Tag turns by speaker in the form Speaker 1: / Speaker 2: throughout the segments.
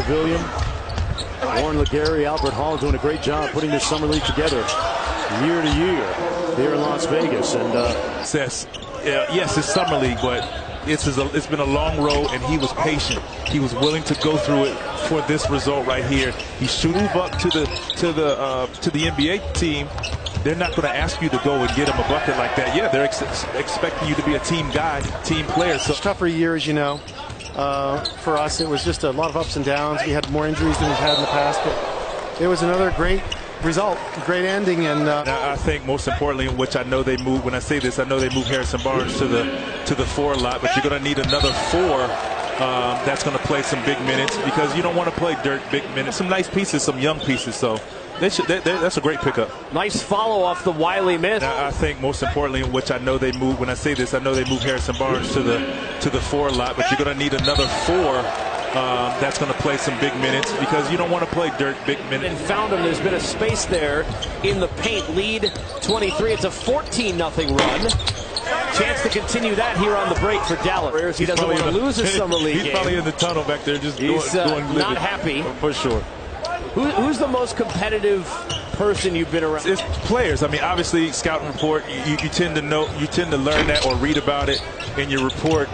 Speaker 1: pavilion. Warren Legary, Albert Hall doing a great job putting this summer league together year to year here in Las Vegas. And
Speaker 2: yes, it's summer league, but it's been a long road, and he was patient. He was willing to go through it for this result right here. He should move up to the NBA team. They're not going to ask you to go and get him a bucket like that. Yeah, they're expecting you to be a team guy, team player. So
Speaker 3: it's a tougher year, as you know. For us, it was just a lot of ups and downs. We had more injuries than we've had in the past, but it was another great result, great ending. And
Speaker 2: I think most importantly, which I know they move, when I say this, I know they move Harrison Barnes to the 4 a lot, but you're going to need another 4 that's going to play some big minutes, because you don't want to play big minutes. Some nice pieces, some young pieces. So that's a great pickup.
Speaker 4: Nice follow off the Wiley miss.
Speaker 2: I think most importantly, which I know they move, when I say this, I know they move Harrison Barnes to the 4 a lot, but you're going to need another 4 that's going to play some big minutes, because you don't want to play big minutes.
Speaker 4: And found him. There's been a space there in the paint. Lead 23. It's a 14-0 run. Chance to continue that here on the break for Dallas. He doesn't want to lose a summer league game.
Speaker 2: He's probably in the tunnel back there, just
Speaker 4: he's
Speaker 2: going
Speaker 4: not happy
Speaker 2: for sure.
Speaker 4: Who's the most competitive person you've been around?
Speaker 2: It's players. I mean, obviously, scouting report. You tend to know, you tend to learn that or read about it in your report,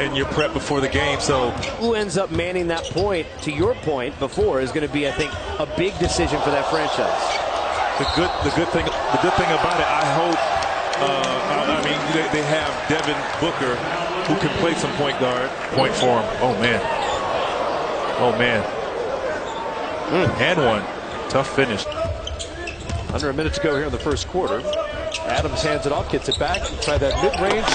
Speaker 2: in your prep before the game. So,
Speaker 4: who ends up manning that point? To your point before, is going to be, I think, a big decision for that franchise.
Speaker 2: The good thing about it, I hope. I mean, they have Devin Booker, who can play some point guard. Point for him. Oh man. Oh man. And one. Tough finish.
Speaker 5: Under a minute to go here in the first quarter. Adams hands it off, gets it back, try that mid-range,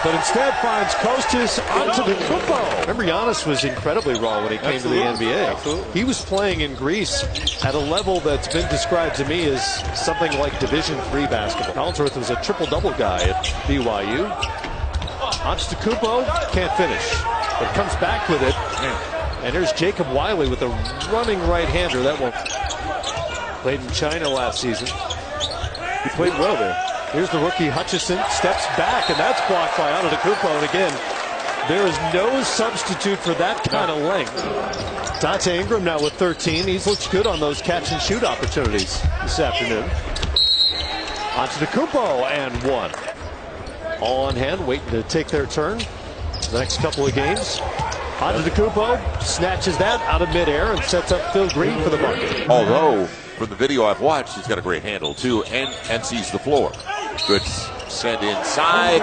Speaker 5: but instead finds Kostas Anetekoumpo. Remember, Giannis was incredibly raw when he came to the NBA. Absolutely. He was playing in Greece at a level that's been described to me as something like Division III basketball. Collinsworth was a triple-double guy at BYU. Anetekoumpo can't finish, but comes back with it. And here's Jacob Wiley with a running right-hander. That one played in China last season. He played well there. Here's the rookie Hutchison, steps back, and that's blocked by Anetekoumpo. And again, there is no substitute for that kind of length. Dante Ingram now with 13. He's looked good on those catch and shoot opportunities this afternoon. Anetekoumpo and one. All on hand, waiting to take their turn the next couple of games. Anetekoumpo snatches that out of midair and sets up Phil Green for the bucket.
Speaker 6: Although, from the video I've watched, he's got a great handle too, and sees the floor. Good send inside.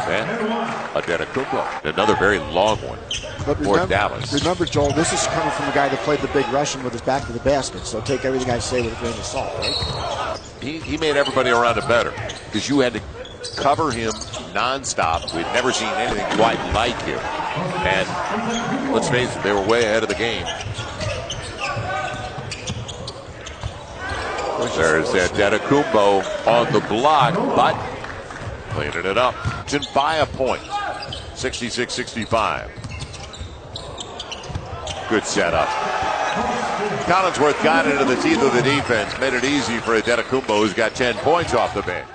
Speaker 6: And Anetekoumpo, another very long one for Dallas.
Speaker 7: Remember, Joel, this is coming from a guy that played the big Russian with his back to the basket, so take everything I say with a grain of salt, right?
Speaker 6: He made everybody around him better, because you had to cover him nonstop. We'd never seen anything quite like him. And let's face it, they were way ahead of the game. There's Anetekoumpo on the block, but cleaning it up. Just by a point. 66-65. Good setup. Collinsworth got into the teeth of the defense, made it easy for Anetekoumpo, who's got 10 points off the bench.